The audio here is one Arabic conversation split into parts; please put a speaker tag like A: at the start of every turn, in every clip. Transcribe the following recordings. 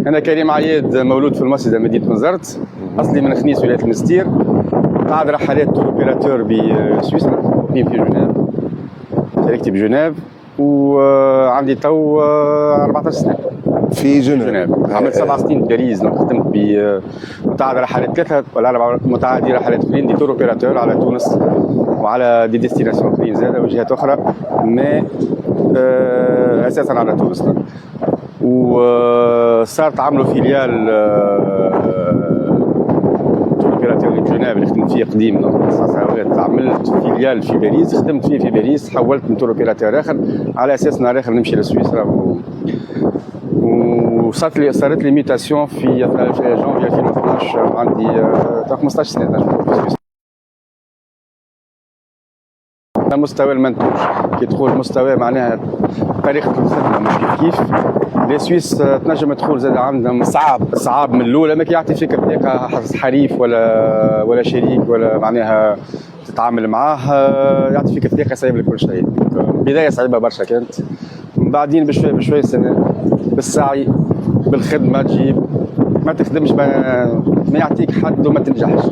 A: انا كريم عياد، مولود في المصيدة مدينه بنزرت، اصلي من خنيس ولايه المستير. قاعد رحلات تور اوبيراتور بسويسرا، مقيم في جنيف، شركتي بجنيف، وعندي تو 14 سنه
B: في جنيف.
A: عملت 7 سنين في باريس، خدمت بمتعدد رحلات، 3 ولا 4 متعدد رحلات اخرين، دي تور اوبيراتور على تونس وعلى دي ديستيناسيون اخرين زاده وجهات اخرى، ما اساسا على تونس. وصارت عملوا فيليال تور اوبيراتور في جنيف اللي خدمت فيه قديم، 9 سنوات. عملت فيليال في باريس، خدمت فيه في باريس، حولت من تور اوبيراتور اخر على اساس نهار اخر نمشي لسويسرا. صارت لي ميوتاسيون في جانفي 2012، عندي 15 سنه في سويسرا. مستوى المنتوج كي تقول مستوى معناها طريقه الخدمه مش كيف السويس تنجم تدخل زاد عندهم صعاب من الاولى، ما كيعطي فيك بطريقه حريف ولا شريك ولا معناها تتعامل معاه، يعطي فيك بطريقه صعيبه لكل شيء. بدايه صعيبه برشا كانت، من بعدين بشوي سنه بالسعي بالخدمه تجيب، ما تخدمش ما يعطيك حد وما تنجحش.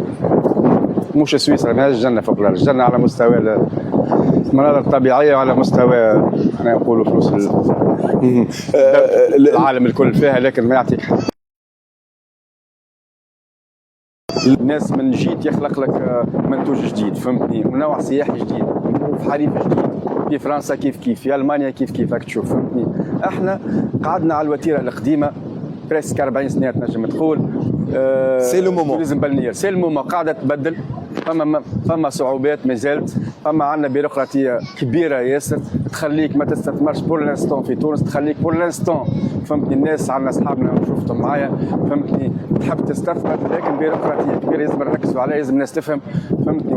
A: مش سويسرا ماهيش الجنه فوق الارض، الجنه على مستوى المناظر الطبيعيه وعلى مستوى انا نقولوا فلوس العالم الكل فيها، لكن ما يعطيك حد. الناس من جيت يخلق لك منتوج جديد، فهمتني، ونوع سياحي جديد وفي حريف جديد. في فرنسا كيف في المانيا كيف راك تشوف، فهمتني. احنا قعدنا على الوتيره القديمه بريسك 40 سنه تنجم تقول.
B: سي لو مومون،
A: توريزم بالنير سي لو مومون، قاعده تبدل. فما صعوبات مازالت، فما عندنا بيروقراطيه كبيره ياسر تخليك ما تستثمرش بور لانستون في تونس، تخليك بور لانستون، فهمتني. الناس عندنا اصحابنا شفتهم معايا، فهمتني، تحب تستثمر لكن بيروقراطيه كبيره لازم نركزوا عليها، لازم الناس تفهم، فهمتني.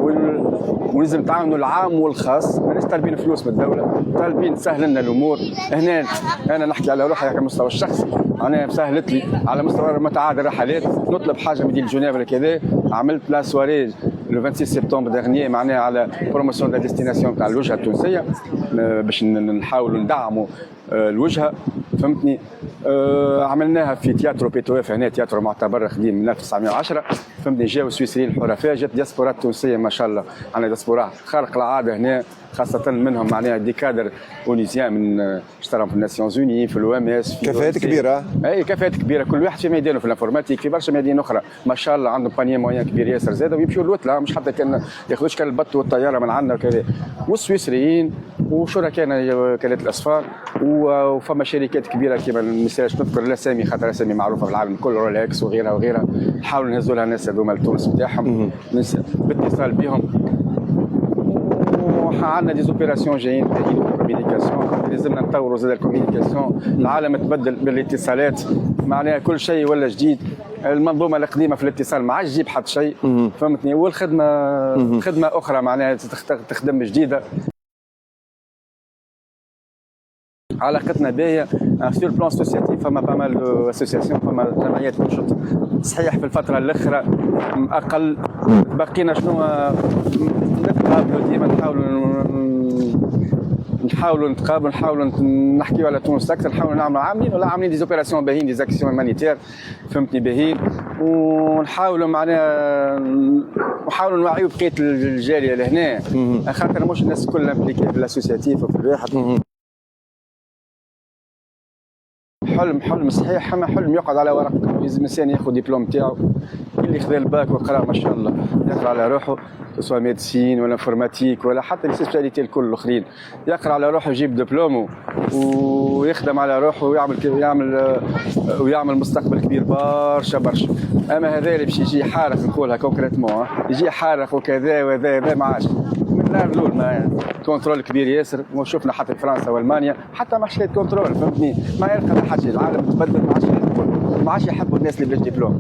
A: ولازم تعاونوا العام والخاص، ماناش طالبين فلوس من الدوله، طالبين تسهل لنا الامور. هنا انا نحكي على روحي على المستوى الشخصي، انا سهلت لي على مستوى متعدد الرحلات، نطلب حاجه من مدينه جنيف ولا كذا. عملت لا سواري لو 26 سبتمبر ديرني معناها على بروموسيون دو ديستيناسيون تاع الوجهه التونسيه، باش نحاولوا ندعموا الوجهه، فهمتني. عملناها في تياترو بيتويف، هنا تياترو معتبر قديم من 1910، فهمتني. جاوا السويسريين الحرفاء، جات دياسبورا تونسيه ما شاء الله، عندنا دياسبورا خارق العاده هنا، خاصه منهم معناها دي كادر اونيزيان من اشتراهم في الناسيون زوني، في الو ام اس،
B: كفاءات كبيره.
A: اي كفاءات كبيره، كل واحد في ميدانه، في الانفورماتيك، في برشا ميادين اخرى ما شاء الله، عندهم بانيه موين كبير ياسر زاده، ويمشيوا الوتله، مش حتى كان ياخذوش كان البط والطياره من عندنا وكذا. والسويسريين وشركائنا وكالات الاصفار، وفما شركات كبيره كما ما نساش نذكر الاسامي خاطر اسامي معروفه في العالم الكل، رولكس وغيرها نحاولوا نهزوا لها الناس هذوما لتونس بتاعهم باتصال بهم. عندنا دي زوبيراسيون جايين في الكوميونيكاسيون، لازمنا نطوروا زاد الكوميونيكاسيون، العالم تبدل بالاتصالات، معناها كل شيء ولا جديد. المنظومه القديمه في الاتصال ما عادش تجيب حتى شيء، فهمتني. والخدمه خدمه اخرى معناها تخدم جديده. علاقتنا باهيه سور بلان سوسياتيف، فما بامال اسوسياسيون، فما جمعيات تنشط. صحيح في الفتره الاخرى اقل، بقينا شنو نتقابلوا ديما، نحاولوا نتقابلوا، نحاولوا نحكيوا على تونس اكثر، نحاولوا نعملوا عاملين دي زوبيراسيون باهيين، دي زاكسيون هيمانيتير، فهمتني، باهيين. ونحاولوا معناها نحاولوا نوعيوا بقيه الجاليه لهنا، خاطر مش الناس كلها امبليكي في الاسوسياتيف وفي الواحد. حلم صحيح، اما حلم يقعد على ورق. لازم الانسان ياخذ ديبلوم تاعو، اللي خذا الباك وقرا ما شاء الله يقرا على روحه، سواء ميديسين ولا انفورماتيك ولا حتى السبيشاليتي الكل الاخرين، يقرا على روحه يجيب دبلومه ويخدم على روحه ويعمل مستقبل كبير برشا. اما هذا اللي باش يجي حارق، نقولها كونكريتمون، يجي حارق وكذا وذا ما عادش من النهار الاول. ما كونترول كبير ياسر، وشفنا حتى في فرنسا والمانيا حتى ما حكايه كنترول، فهمتني، ما يلقى حاجه. العالم تبدل، ما عادش يحبوا الناس اللي بلاش دبلوم.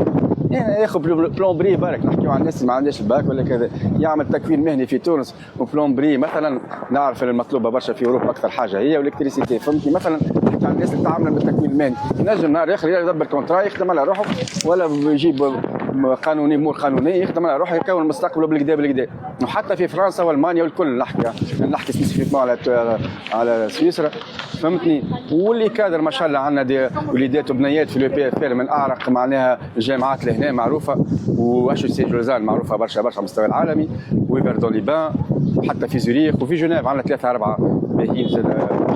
A: يعني ياخذ بلومبري برك، نحكيو عن الناس اللي ما عندهاش الباك ولا كذا، يعمل تكوين مهني في تونس وبلومبري مثلا. نعرف المطلوبه برشا في اوروبا اكثر حاجه هي والكتريسيتي، فهمتني. مثلا نحكي عن الناس اللي تعامل بالتكوين المهني، ينجم نهار اخر يدبر كونترا يخدم على روحه، ولا يجيب قانوني امور قانونيه يخدم على روحه، يكون مستقبله بالكدا. وحتى في فرنسا والمانيا والكل، نحكي سبيسيفيكمون على سويسرا، فهمتني. واللي كادر ما شاء الله عندنا وليدات وبنيات في لو بي اف من اعرق معناها الجامعات لهنا معروفه، واش سي جوزان معروفه برشا برشا على المستوى العالمي، ويفردون ليبان، حتى في زوريخ وفي جنيف عندنا 3 4 باهيين زاد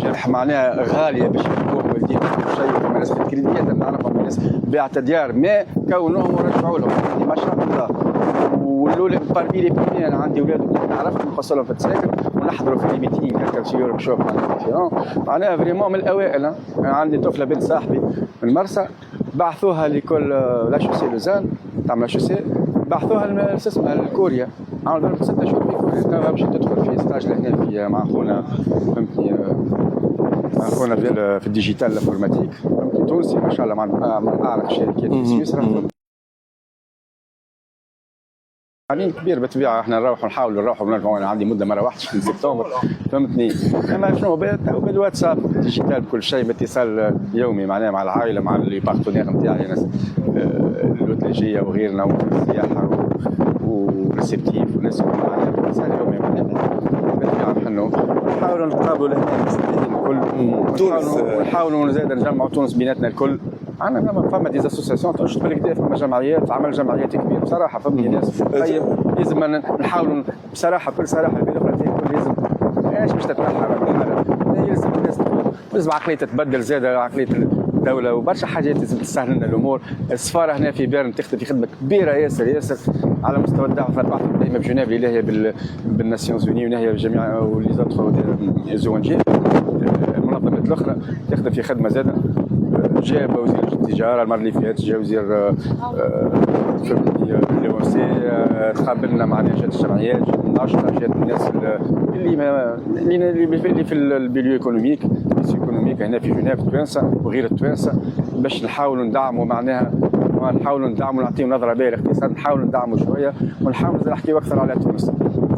A: جامعه معناها غاليه باش يكونوا والدين شيء من ناس كريديات نعرفهم ناس باعت ديار ما كونوهم ورجعوا لهم ما شاء الله. والاولى بارمي لي بروميير انا عندي اولاد نعرفهم نقص لهم في التساكن ونحضروا في الميتينغ هكا في يورك شوب معناها فريمون من الاوائل. انا عندي طفله بنت صاحبي من مرسى بعثوها لكل لا شوسي لوزان تعمل شوسي، بعثوها اسمها لكوريا، عملت 6 شهور في كوريا، توا باش تدخل في ستاج لهنا في مع خونا فهمتني، مع خونا في الديجيتال انفورماتيك فهمتني تونسي ما شاء الله من اعرق شركات في سويسرا. عاملين كبير بالطبيعه، احنا نحاولوا نروحوا ونرجعوا. انا عندي مده ما روحتش في سبتمبر فهمتني، اما شنو بالواتساب ديجيتال بكل شيء، باتصال يومي معناها مع العائله مع لي بارتنير نتاعي ناس الاوتلاجيه وغيرنا والسياحه والريسبتيف والناس معناها اتصال يومي معناها نحاولوا نقابلوا هنا المسؤولين الكل، ونحاولوا زاد نجمعوا تونس بيناتنا الكل. عندنا فما دي اسوسياسيون تنشط بالكدا، فما جمعيات، عمل جمعيات كبير بصراحه فهمتني ناس. طيب لازم نحاولوا بصراحه بكل صراحه البيروقراطيه الكل لازم ايش باش تتنحى، لازم الناس لازم عقليه تتبدل زاد عقليه الدوله وبرشا حاجات لازم تسهل لنا الامور. السفاره هنا في بيرن تخدم في خدمه كبيره ياسر ياسر على مستوى الدعوه البحث دائما بجنيف اللي هي بالناسيونز اوني ونهي بجميع ولي زوتر زونجي المنظمات الاخرى تخدم في خدمه زاده. جاء وزير التجاره المره اللي فاتت، جاء وزير اللي تقابلنا مع جات الجمعيات، جات الناشطه، جات الناس اللي في البيليو ايكونوميك هنا في جنيف توانسه وغير التوانسه باش نحاولوا ندعموا معناها، نحاولوا ندعموا نعطيو نظره باهيه للاقتصاد، نحاولوا ندعموا شويه ونحاولوا نحكيو اكثر على تونس.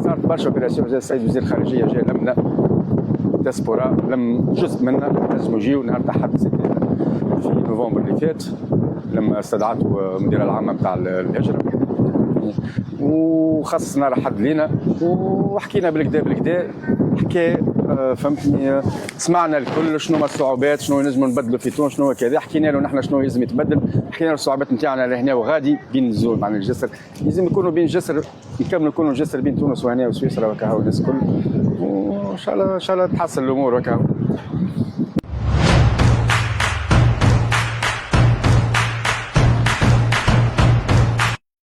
A: صارت برشا اوبيراسيون، جا السيد وزير الخارجيه جا لمنا ديسبورا، لم جزء منا لازم يجيو نهار تاع حد في نوفمبر اللي فات لما استدعته المديره العامه نتاع الهجره وخصصنا له حد لينا وحكينا بالكدا حكايه فهمتني، سمعنا الكل شنو هما الصعوبات، شنو نجموا نبدلوا في تونس، شنو كذا، حكينا له نحن شنو لازم يتبدل، حكينا له الصعوبات نتاعنا لهنا وغادي بين الزول مع الجسر، لازم يكونوا بين الجسر نكملوا نكونوا جسر بين تونس وهنا وسويسرا وكهو الناس الكل، وان شاء الله تحسن الامور وكهو.